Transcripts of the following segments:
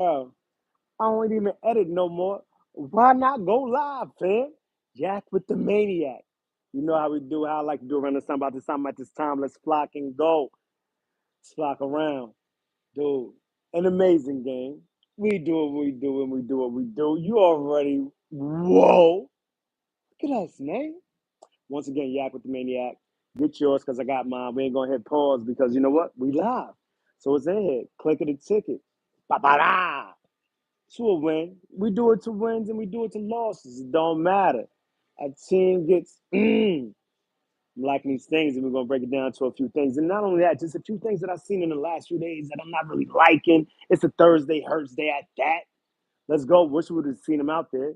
Bro, I don't even edit no more. Why not go live, fam? Jack with the Maniac. You know how we do, how I like to do around this time, about this time, at this time. Let's flock and go. Let's flock around. Dude, an amazing game. We do what we do and we do what we do. You already, whoa. Look at us, man. Once again, Yak with the Maniac. Get yours because I got mine. We ain't going to hit pause because you know what? We live. So it's in here. Click of the ticket. Ba-ba-da. To a win. We do it to wins and we do it to losses. It don't matter. A team gets I'm liking these things, and we're gonna break it down to a few things. And not only that, just a few things that I've seen in the last few days that I'm not really liking. It's a Thursday hurts day at that. Let's go. Wish we would have seen him out there.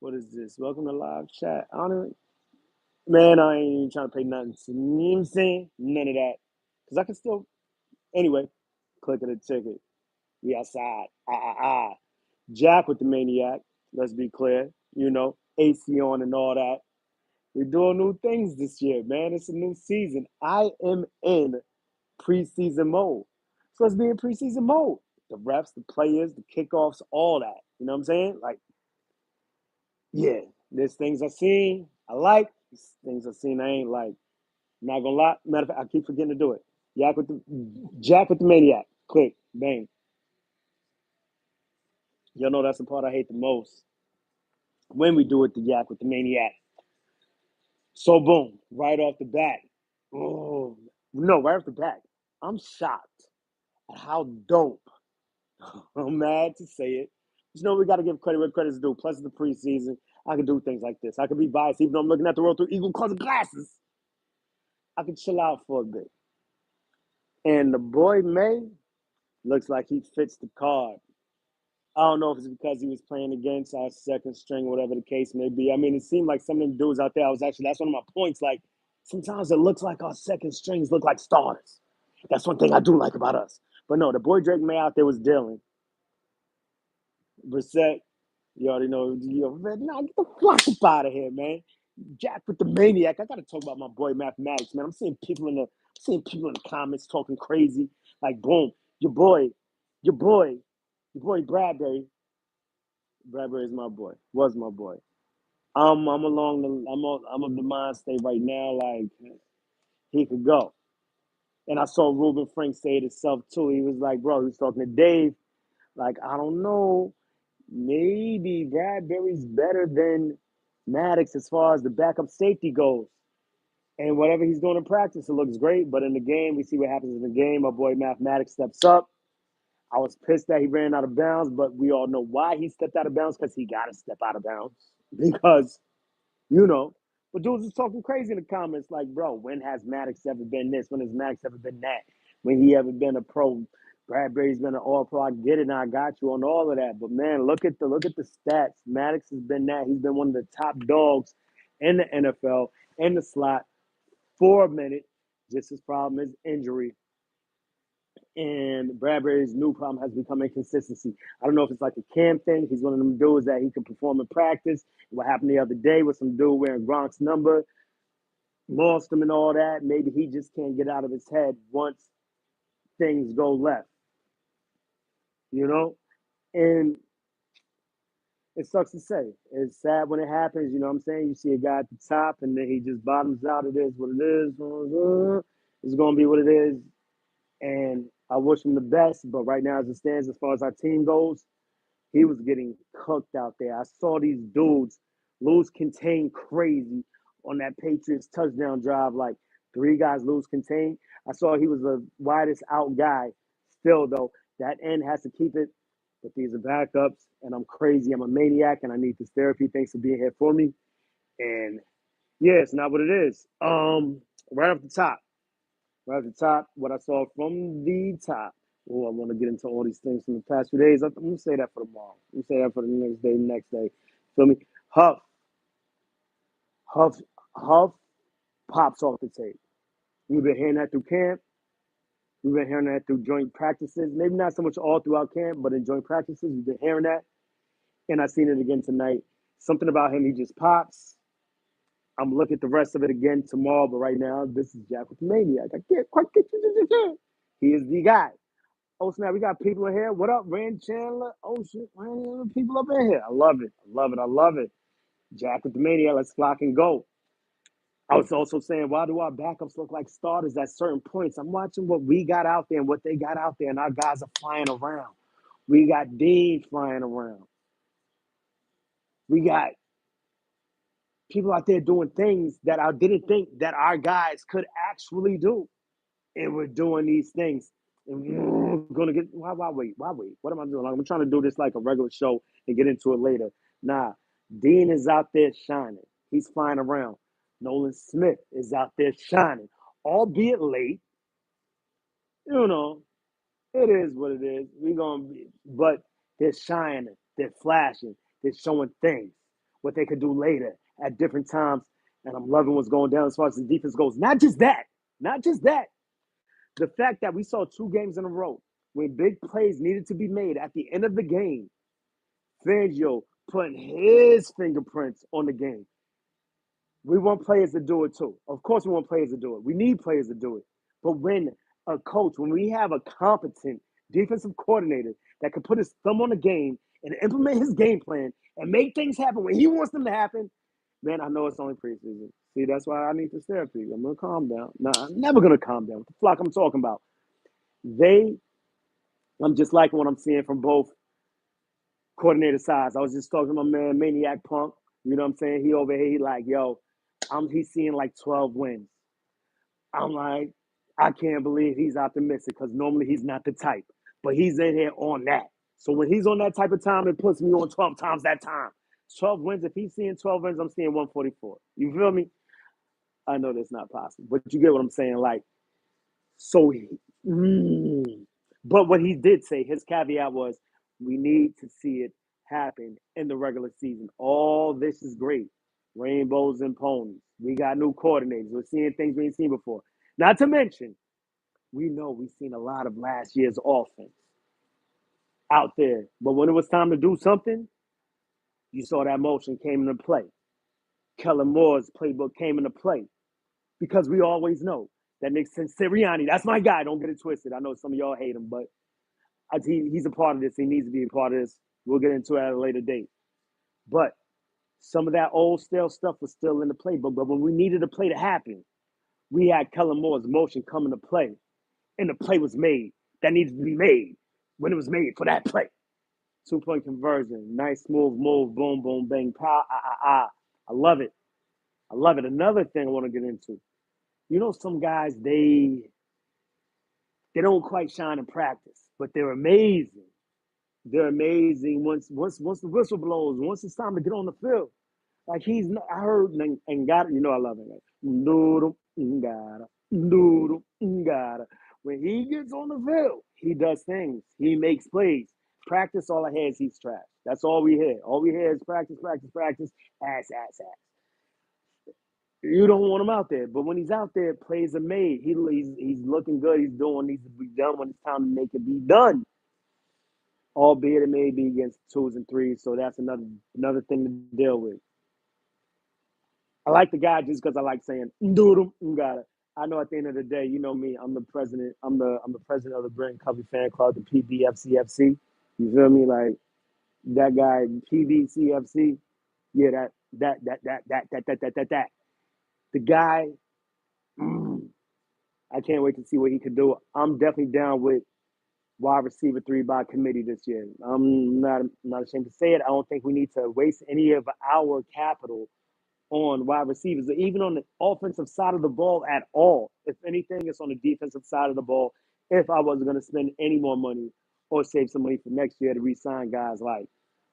What is this? Welcome to live chat. I don't even, man, I ain't even trying to pay nothing. You know what I'm saying? None of that. Because I can still anyway, click of the ticket. We outside. Jack with the Maniac. Let's be clear. You know, AC on and all that. We're doing new things this year, man. It's a new season. I am in preseason mode. So let's be in preseason mode. The refs, the players, the kickoffs, all that. You know what I'm saying? Like, yeah, there's things I seen I like, there's things I seen I ain't like. Not gonna lie. Matter of fact, I keep forgetting to do it. Jack with the Maniac. Click, bang. Y'all know that's the part I hate the most. When we do it, the Yak with the Maniac. So boom, right off the bat. Oh no, right off the bat. I'm shocked at how dope. I'm mad to say it. But you know, we got to give credit where credit's due. Plus, it's the preseason. I can do things like this. I can be biased, even though I'm looking at the world through Eagle colored glasses. I can chill out for a bit. And the boy May looks like he fits the card. I don't know if it's because he was playing against our second string, whatever the case may be. I mean, it seemed like some of them dudes out there. That's one of my points. Like sometimes it looks like our second strings look like starters. That's one thing I do like about us. But no, the boy Drake May out there was dealing. Brissett, you already know. Man, nah, get the fuck up out of here, man. Jack with the Maniac. I gotta talk about my boy Mathematics, man. I'm seeing people in the comments talking crazy. Like, boom, your boy, your boy, your boy Bradbury. Bradbury is my boy. Was my boy. I'm along the I'm of the mind state right now. Like he could go. And I saw Ruben Frank say it himself too. He was like, bro, he was talking to Dave. Like, I don't know. Maybe Bradbury's better than Maddox as far as the backup safety goes. And whatever he's doing in practice, it looks great. But in the game, we see what happens in the game. My boy Mathematics steps up. I was pissed that he ran out of bounds, but we all know why he stepped out of bounds because he got to step out of bounds. Because, you know, but dudes is talking crazy in the comments like, bro, when has Maddox ever been this? When has Maddox ever been that? When he ever been a pro? Bradbury's been an all pro. I get it, and I got you on all of that. But man, look at the stats. Maddox has been that. He's been one of the top dogs in the NFL in the slot for a minute. Just his problem is injury. And Bradbury's new problem has become inconsistency. I don't know if it's like a Cam thing. He's one of them dudes that he can perform in practice. What happened the other day with some dude wearing Gronk's number, lost him and all that. Maybe he just can't get out of his head once things go left, you know? And it sucks to say. It's sad when it happens, you know what I'm saying? You see a guy at the top and then he just bottoms out. It is what it is. It's going to be what it is. And I wish him the best. But right now, as it stands, as far as our team goes, he was getting cooked out there. I saw these dudes lose contain crazy on that Patriots touchdown drive. Like three guys lose contain. I saw he was the widest out guy. Still though, that end has to keep it. But these are backups, and I'm crazy. I'm a maniac, and I need this therapy. Thanks for being here for me. And yeah, it's not what it is. Right off the top, right off the top, what I saw from the top. Oh, I want to get into all these things from the past few days. I'm gonna say that for tomorrow. I'm gonna say that for the next day. Feel me? Huff, Huff, Huff pops off the tape. We've been hearing that through camp. We've been hearing that through joint practices. Maybe not so much all throughout camp, but in joint practices, we've been hearing that. And I seen it again tonight. Something about him, he just pops. I'm looking at the rest of it again tomorrow, but right now, this is Jack with the Maniac. I can't quite get you. He is the guy. Oh snap, we got people in here. What up, Rand Chandler? Oh shit, man, people up in here. I love it. I love it. I love it. Jack with the Maniac, let's flock and go. I was also saying, why do our backups look like starters at certain points? I'm watching what we got out there and what they got out there, and our guys are flying around. We got Dean flying around. We got people out there doing things that I didn't think that our guys could actually do. And we're doing these things. And we're gonna get why wait? Why wait? What am I doing? Like, I'm trying to do this like a regular show and get into it later. Nah, Dean is out there shining. He's flying around. Nolan Smith is out there shining, albeit late. You know, it is what it is. We gonna be, but they're shining. They're flashing. They're showing things what they could do later at different times. And I'm loving what's going down as far as the defense goes. Not just that. Not just that. The fact that we saw 2 games in a row when big plays needed to be made at the end of the game, Fangio putting his fingerprints on the game. We want players to do it too. Of course, we want players to do it. We need players to do it. But when a coach, when we have a competent defensive coordinator that can put his thumb on the game and implement his game plan and make things happen when he wants them to happen, man, I know it's only preseason. See, that's why I need this therapy. I'm gonna calm down. No, I'm never gonna calm down. What the fuck I'm talking about? They, I'm just liking what I'm seeing from both coordinator sides. I was just talking to my man Maniac Punk. You know what I'm saying? He over here, he like, yo, he's seeing like 12 wins. I'm like, I can't believe he's optimistic because normally he's not the type, but he's in here on that. So when he's on that type of time, it puts me on 12 times that time. 12 wins. If he's seeing 12 wins, I'm seeing 144. You feel me? I know that's not possible, but you get what I'm saying. Like, so, but what he did say, his caveat was, we need to see it happen in the regular season. All this is great. Rainbows and ponies. We got new coordinators. We're seeing things we ain't seen before. Not to mention, we know we've seen a lot of last year's offense out there. But when it was time to do something, you saw that motion came into play. Kellen Moore's playbook came into play because we always know that Nick Sirianni, that's my guy. Don't get it twisted. I know some of y'all hate him, but he's a part of this. He needs to be a part of this. We'll get into it at a later date. But some of that old stale stuff was still in the playbook. But when we needed a play to happen, we had Kellen Moore's motion come into play, and the play was made that needed to be made when it was made for that play. 2-point conversion, nice smooth move, boom, boom, bang, pow, I love it. I love it. Another thing I want to get into. You know, some guys they don't quite shine in practice, but they're amazing. They're amazing once the whistle blows, once it's time to get on the field. Like I heard and got it. You know I love it. Like, noodle, ngada, noodle, ngada. When he gets on the field, he does things. He makes plays. Practice, all I hear is he's trash. That's all we hear. All we hear is practice, practice, practice, ass. You don't want him out there, but when he's out there, plays are made. He's looking good. He's doing what needs to be done when it's time to make it be done. Albeit it may be against 2s and 3s, so that's another thing to deal with. I like the guy just because I like saying "doodle got it." I know at the end of the day, you know me. I'm the president. I'm the president of the Brent Covey Fan Club, the PBFCFC. You feel me? Like that guy PBCFC. Yeah, that. The guy. Mm, I can't wait to see what he could do. I'm definitely down with wide receiver 3 by committee this year. I'm not ashamed to say it. I don't think we need to waste any of our capital on wide receivers, or even on the offensive side of the ball at all. If anything, it's on the defensive side of the ball. If I wasn't going to spend any more money or save some money for next year to re-sign guys like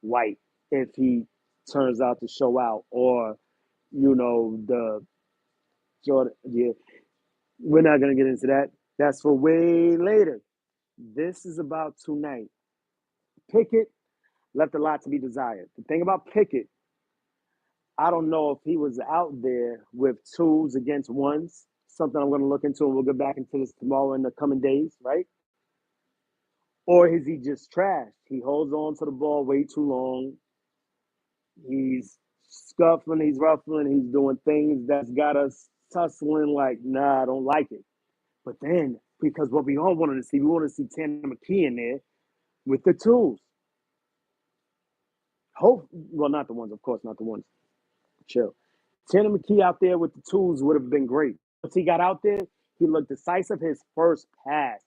White, if he turns out to show out, or the Jordan. Yeah, we're not going to get into that. That's for way later. This is about tonight. Pickett left a lot to be desired. The thing about Pickett, I don't know if he was out there with 2s against 1s, something I'm going to look into, and we'll get back into this tomorrow in the coming days, right? Or is he just trash? He holds on to the ball way too long. He's scuffling, he's ruffling, he's doing things that's got us tussling like, nah, I don't like it. But then because what we all wanted to see, we wanted to see Tanner McKee in there with the tools. Hope, well, not the ones, of course, not the ones. Chill. Tanner McKee out there with the tools would have been great. Once he got out there, he looked decisive. His first pass,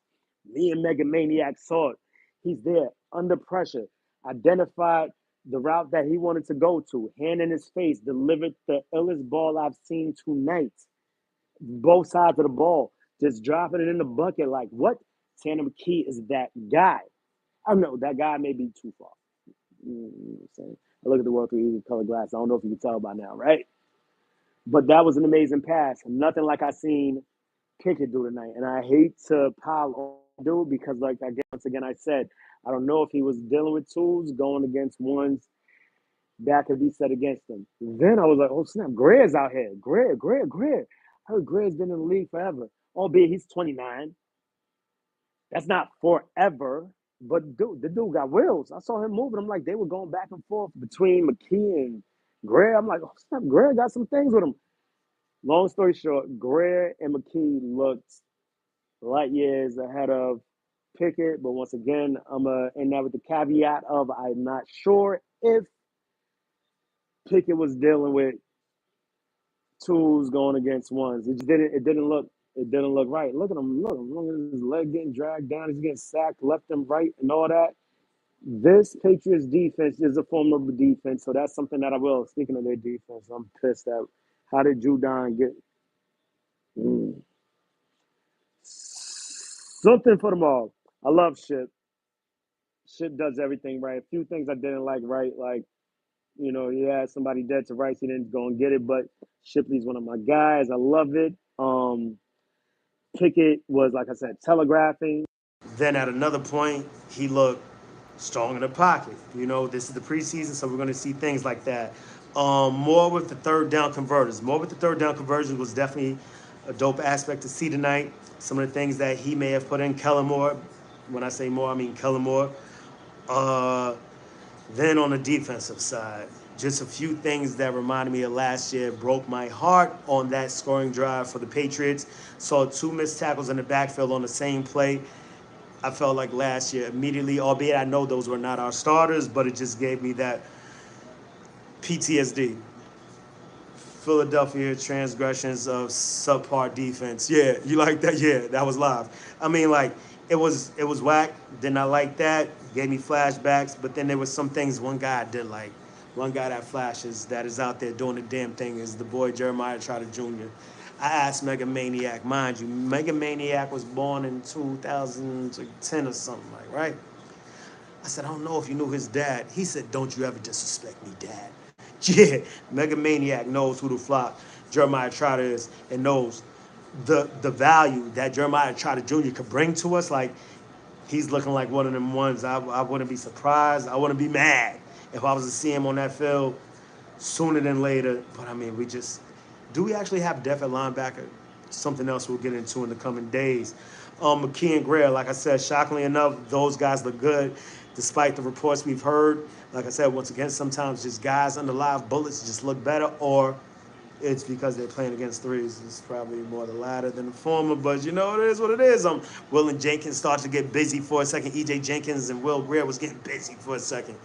me and Mega Maniac saw it. He's there under pressure, identified the route that he wanted to go to, hand in his face, delivered the illest ball I've seen tonight. Both sides of the ball, just dropping it in the bucket. Like, what? Tanner McKee is that guy. I don't know, that guy may be too far. You know what I'm saying? I look at the world through Eagle color glass. I don't know if you can tell by now, right? But that was an amazing pass. Nothing like I seen Pickett do tonight. And I hate to pile on dude because, like, again, once again, I said, I don't know if he was dealing with tools going against ones that could be set against him. Then I was like, oh, snap, Greer's out here. Greer. I heard Greer's been in the league forever, albeit he's 29. That's not forever. But dude, the dude got wheels. I saw him moving. I'm like, they were going back and forth between McKee and Greer. I'm like, oh, snap, Greer got some things with him. Long story short, Greer and McKee looked light years ahead of Pickett. But once again, I'm going to end that with the caveat of I'm not sure if Pickett was dealing with twos going against ones. It didn't look right. Look at his leg getting dragged down. He's getting sacked left and right and all that. This Patriots defense is a formidable defense, so that's something that I will. Speaking of their defense, I'm pissed at how did Judon get something for them all. I love Ship. Ship does everything right. A few things I didn't like right, like he had somebody dead to rights. He didn't go and get it, but Shipley's one of my guys. I love it. Pickett was, like I said, telegraphing. Then at another point, he looked strong in the pocket. This is the preseason, so we're going to see things like that. More with the third down converters. More with the third down conversions was definitely a dope aspect to see tonight. Some of the things that he may have put in. Kellen Moore. When I say more, I mean Kellen Moore. Uh, then on the defensive side, just a few things that reminded me of last year. Broke my heart on that scoring drive for the Patriots. Saw two missed tackles in the backfield on the same play. I felt like last year immediately, albeit I know those were not our starters, but it just gave me that PTSD. Philadelphia transgressions of subpar defense. Yeah, you like that? Yeah, that was live. I mean, like it was whack. Did not like that. Gave me flashbacks. But then there was some things. One guy I did like. One guy that flashes that is out there doing the damn thing is the boy Jeremiah Trotter Jr. I asked Mega Maniac, mind you, Mega Maniac was born in 2010 or something like, right? I said, I don't know if you knew his dad. He said, don't you ever disrespect me, dad. Yeah, Mega Maniac knows who the flock Jeremiah Trotter is and knows the value that Jeremiah Trotter Jr. could bring to us. Like, he's looking like one of them ones. I wouldn't be surprised. I wouldn't be mad if I was to see him on that field sooner than later. But, I mean, do we actually have depth at linebacker? Something else we'll get into in the coming days. McKee and Greer, like I said, shockingly enough, those guys look good, despite the reports we've heard. Like I said, once again, sometimes just guys under live bullets just look better, or it's because they're playing against threes. It's probably more the latter than the former, but it is what it is. Will and Jenkins started to get busy for a second. E.J. Jenkins and Will Greer was getting busy for a second.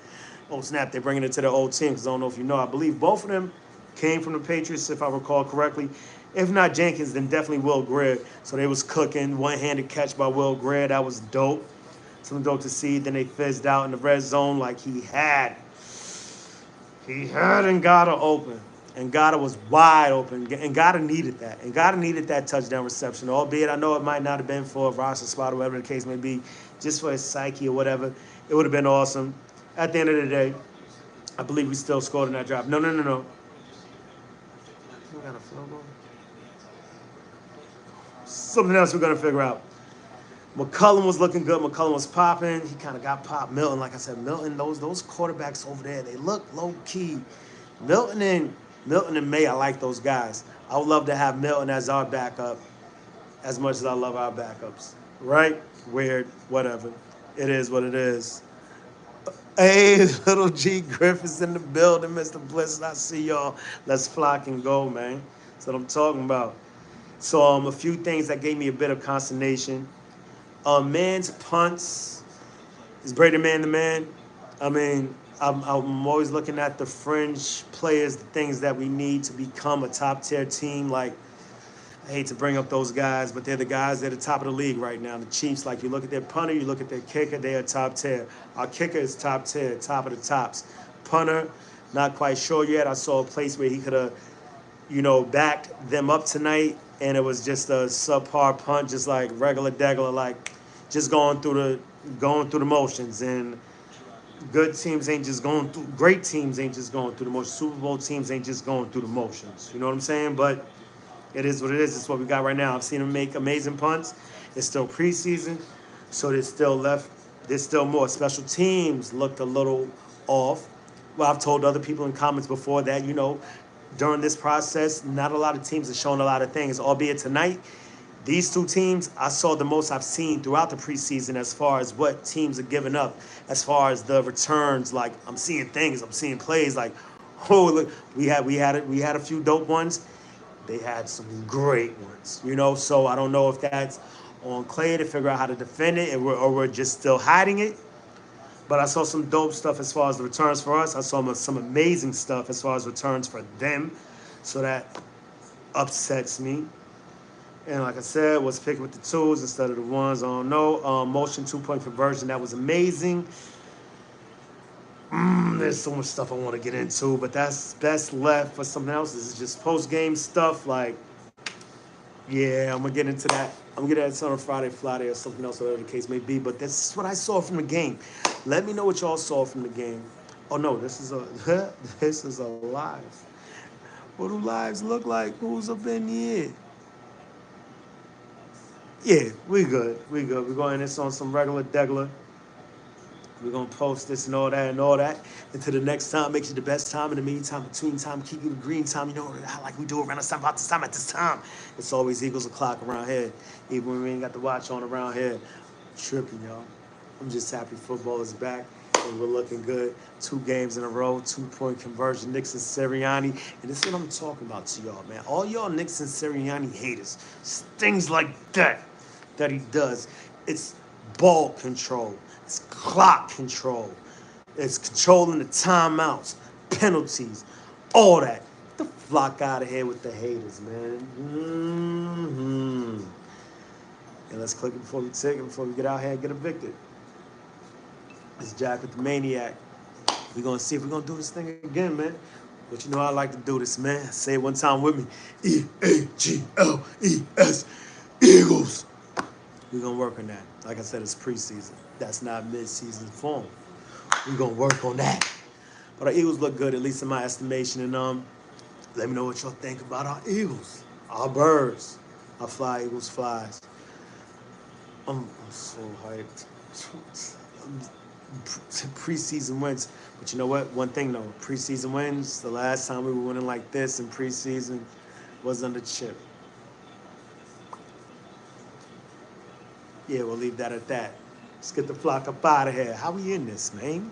Oh, snap, they're bringing it to their old team, because I don't know if you know. I believe both of them came from the Patriots, if I recall correctly. If not Jenkins, then definitely Will Greer. So they was cooking. One-handed catch by Will Greer. That was dope. Something dope to see. Then they fizzed out in the red zone like he had. He had Ngata open. Ngata was wide open. Ngata needed that. Ngata needed that touchdown reception. Albeit I know it might not have been for a roster spot or whatever the case may be, just for his psyche or whatever. It would have been awesome. At the end of the day, I believe we still scored in that drive. No. We got a field goal. Something else we're going to figure out. McCullum was looking good. McCullum was popping. He kind of got popped. Milton, like I said, Milton, those quarterbacks over there, they look low-key. Milton and May, I like those guys. I would love to have Milton as our backup as much as I love our backups. Right? Weird. Whatever. It is what it is. Hey, little G Griffiths in the building, Mr. Bliss. I see y'all. Let's flock and go, man. That's what I'm talking about. So a few things that gave me a bit of consternation. Man's punts. Is Brady man the man? I mean, I'm always looking at the fringe players, the things that we need to become a top tier team. Like, I hate to bring up those guys, but they're the guys at the top of the league right now. The Chiefs, like you look at their punter, you look at their kicker, they are top tier. Our kicker is top tier, top of the tops. Punter, not quite sure yet. I saw a place where he could have, backed them up tonight, and it was just a subpar punt, just like regular degular, like just going through the motions. And good teams ain't just going through. Great teams ain't just going through the motions. Super Bowl teams ain't just going through the motions. You know what I'm saying? But it is what it is. It's what we got right now. I've seen him make amazing punts. It's still preseason, so there's still left. There's still more. Special teams looked a little off. Well, I've told other people in comments before that, during this process, not a lot of teams have shown a lot of things, albeit tonight. These two teams, I saw the most I've seen throughout the preseason as far as what teams are giving up, as far as the returns. Like, I'm seeing things, I'm seeing plays. Like, oh look, we had a few dope ones. They had some great ones, So I don't know if that's on Clay to figure out how to defend it, or we're just still hiding it. But I saw some dope stuff as far as the returns for us. I saw some amazing stuff as far as returns for them. So that upsets me. And like I said, was picking with the twos instead of the ones. I don't know. Motion 2-point conversion, that was amazing. There's so much stuff I want to get into, but that's best left for something else. This is just post game stuff. Like, yeah, I'm gonna get into that. I'm gonna get into that on Friday or something else, whatever the case may be. But this is what I saw from the game. Let me know what y'all saw from the game. Oh no, this is a this is a live. What do lives look like? Who's up in here? Yeah, we good. We good. We're going this on some regular degular. We're gonna post this and all that and all that. Until the next time, make it the best time. In the meantime, between time, keep you the green time. You know how like we do around this time, about this time, at this time. It's always Eagles o'clock around here. Even when we ain't got the watch on around here. Tripping, y'all. I'm just happy football is back and we're looking good. 2 games in a row, 2-point conversion. Knicks and Sirianni. And this is what I'm talking about to y'all, man. All y'all Knicks and Sirianni haters, things like that he does. It's ball control. It's clock control. It's controlling the timeouts, penalties, all that. Get the flock out of here with the haters, man. And let's click it before we take it, before we get out here and get evicted. It's Jack with the Maniac. We're going to see if we're going to do this thing again, man. But you know I like to do this, man. Say it one time with me. Eagles. Eagles. We're going to work on that. Like I said, it's preseason. That's not mid-season form. We're going to work on that. But our Eagles look good, at least in my estimation. And let me know what y'all think about our Eagles. Our birds. Our fly Eagles flies. I'm so hyped. Preseason wins. But you know what? One thing though, preseason wins. The last time we were winning like this in preseason was under Chip. Yeah, we'll leave that at that. Let's get the flock up out of here. How we in this, man?